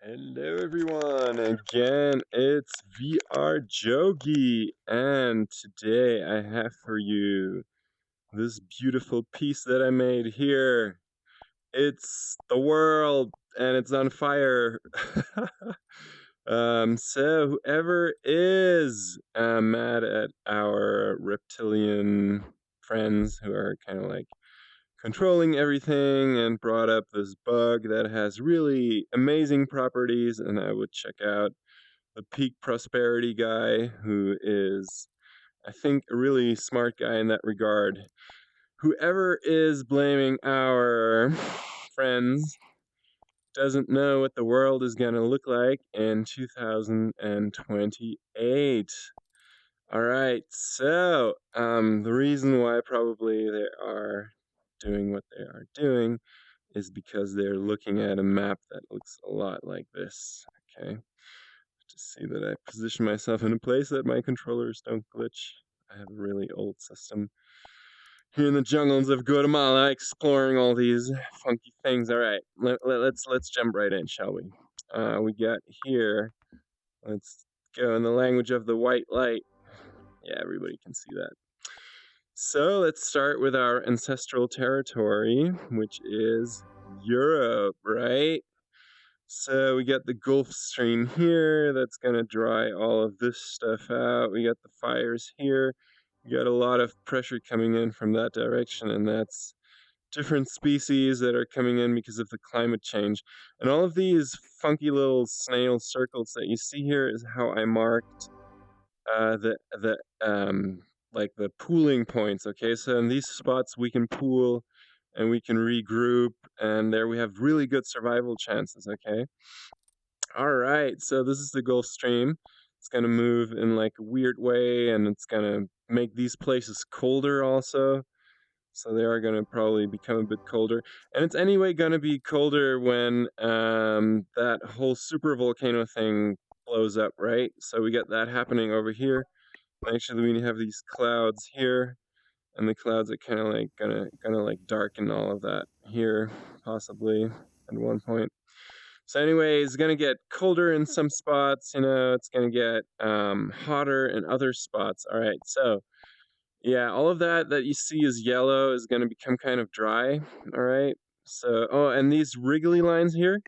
Hello everyone, again it's VR Jogi, and today I have for you this beautiful piece that I made here. It's the world and it's on fire. So whoever is mad at our reptilian friends who are kind of like controlling everything and brought up this bug that has really amazing properties, and I would check out the peak prosperity guy, who is, I think, a really smart guy in that regard. Whoever is blaming our friends doesn't know what the world is going to look like in 2028. All right, so the reason why probably they are doing what they are doing is because they're looking at a map that looks a lot like this. Okay, just see that I position myself in a place that my controllers don't glitch. I have a really old system here in the jungles of Guatemala, exploring all these funky things. All right, let's jump right in, shall we? We got here. Let's go in the language of the white light. Yeah, everybody can see that. So let's start with our ancestral territory, which is Europe, right? So we got the Gulf Stream here that's going to dry all of this stuff out. We got the fires here. We got a lot of pressure coming in from that direction, and that's different species that are coming in because of the climate change. And all of these funky little snail circles that you see here is how I marked the like the pooling points. Okay, so in these spots we can pool and we can regroup, and there we have really good survival chances. Okay, all right, so this is the Gulf Stream. It's going to move in like a weird way, and it's going to make these places colder also. So they are going to probably become a bit colder. And it's anyway going to be colder when that whole super volcano thing blows up, right? So we got that happening over here. Actually, we have these clouds here, and the clouds are kind of like gonna like darken all of that here, possibly at one point. So anyway, it's gonna get colder in some spots. It's gonna get hotter in other spots. All right, so yeah, all of that you see is yellow is gonna become kind of dry. All right. So and these wriggly lines here,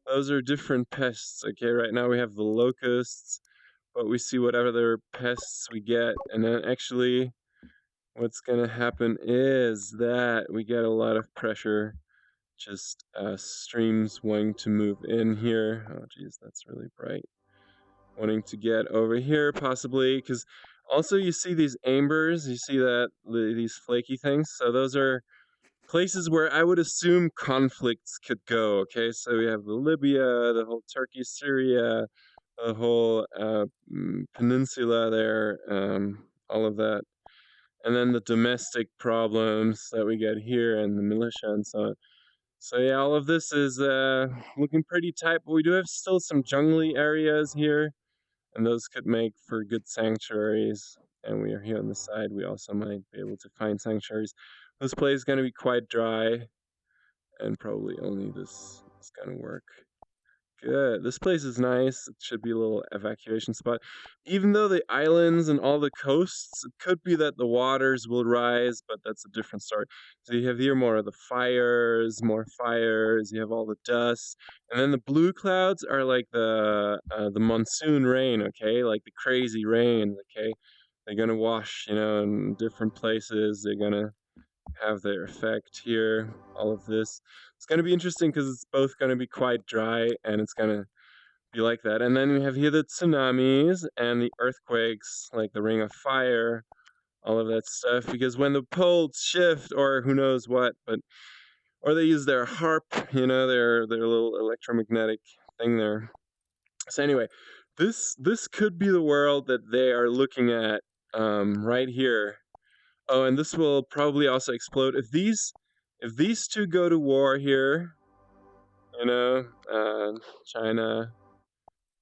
those are different pests. Okay, right now we have the locusts, but we see what other pests we get, and then actually what's going to happen is that we get a lot of pressure, just streams wanting to move in here. Oh geez, that's really bright. Wanting to get over here possibly, because also you see these ambers, you see that these flaky things, so those are places where I would assume conflicts could go. Okay, so we have the Libya, the whole Turkey, Syria, the whole peninsula there, all of that, and then the domestic problems that we get here, and the militia and so on. So yeah, all of this is looking pretty tight, but we do have still some jungly areas here, and those could make for good sanctuaries. And we are here on the side. We also might be able to find sanctuaries. This place is going to be quite dry, and probably only this is going to work. Good. This place is nice. It should be a little evacuation spot. Even though the islands and all the coasts, it could be that the waters will rise, but that's a different story. So you have here more of the fires, more fires. You have all the dust, and then the blue clouds are like the monsoon rain. Okay, like the crazy rain. Okay, they're gonna wash, in different places. They're gonna have their effect here. All of this. It's going to be interesting because it's both going to be quite dry and it's going to be like that. And then we have here the tsunamis and the earthquakes, like the Ring of Fire, all of that stuff. Because when the poles shift, or who knows what, or they use their harp, their little electromagnetic thing there. So anyway, this could be the world that they are looking at right here. Oh, and this will probably also explode if these two go to war here. China,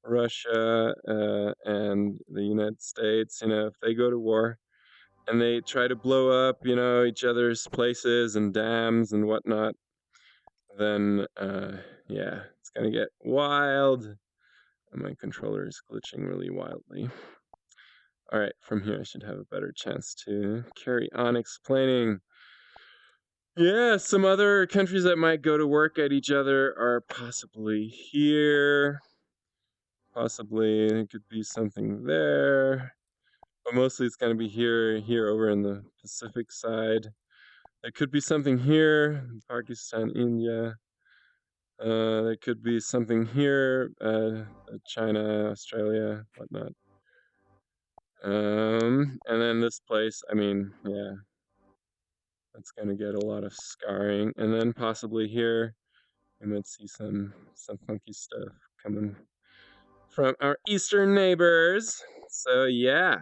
Russia, and the United States. If they go to war and they try to blow up, each other's places and dams and whatnot, then yeah, it's gonna get wild. And my controller is glitching really wildly. All right, from here I should have a better chance to carry on explaining. Yeah, some other countries that might go to work at each other are possibly here. Possibly it could be something there. But mostly it's going to be here over in the Pacific side. There could be something here, Pakistan, India. There could be something here, China, Australia, whatnot. And then this place, I mean, yeah, that's gonna get a lot of scarring. And then possibly here, we might see some funky stuff coming from our eastern neighbors. So yeah.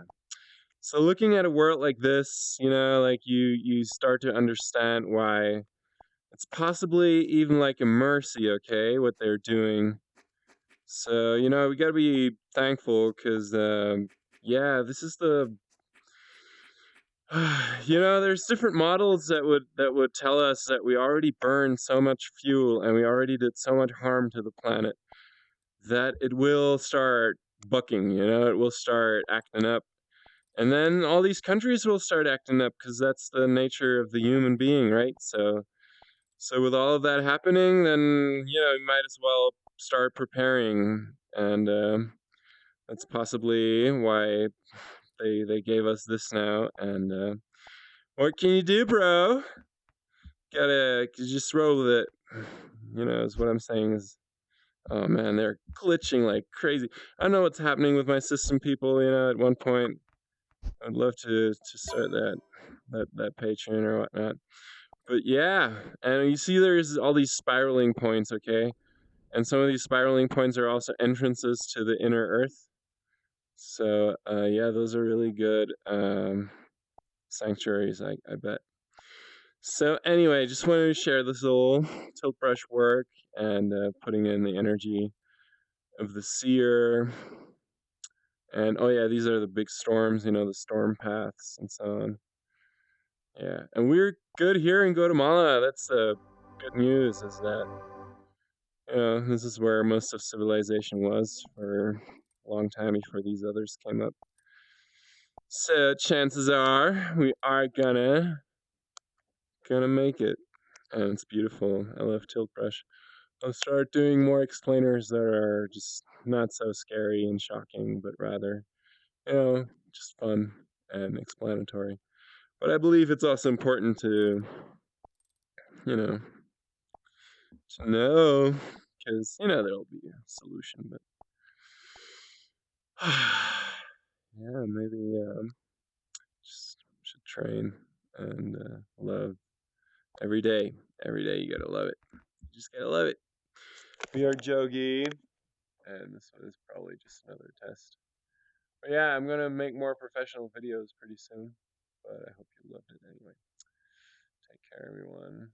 So looking at a world like this, like you start to understand why it's possibly even like a mercy, okay, what they're doing. So, we got to be thankful because yeah, this is the there's different models that would tell us that we already burned so much fuel and we already did so much harm to the planet that it will start bucking, it will start acting up. And then all these countries will start acting up because that's the nature of the human being, right? So with all of that happening, then you might as well start preparing, and that's possibly why they gave us this now. And what can you do, bro? Gotta just roll with it. Is what I'm saying. Is oh man, they're glitching like crazy. I don't know what's happening with my system, people. At one point, I'd love to start that Patreon or whatnot. But yeah, and you see, there's all these spiraling points, okay? And some of these spiraling points are also entrances to the inner Earth. So yeah, those are really good sanctuaries, I bet. So anyway, just wanted to share this little Tiltbrush work and putting in the energy of the seer. And oh yeah, these are the big storms, the storm paths and so on. Yeah, and we're good here in Guatemala. That's good news, is that this is where most of civilization was for a long time before these others came up. So chances are we are gonna make it, and it's beautiful. I love Tiltbrush. I'll start doing more explainers that are just not so scary and shocking, but rather, just fun and explanatory. But I believe it's also important to, to know, because there'll be a solution. But yeah, maybe just should train and love every day. Every day you gotta love it. You just gotta love it. We are Jogi, and this one is probably just another test. But yeah, I'm gonna make more professional videos pretty soon. But I hope you loved it anyway. Take care, everyone.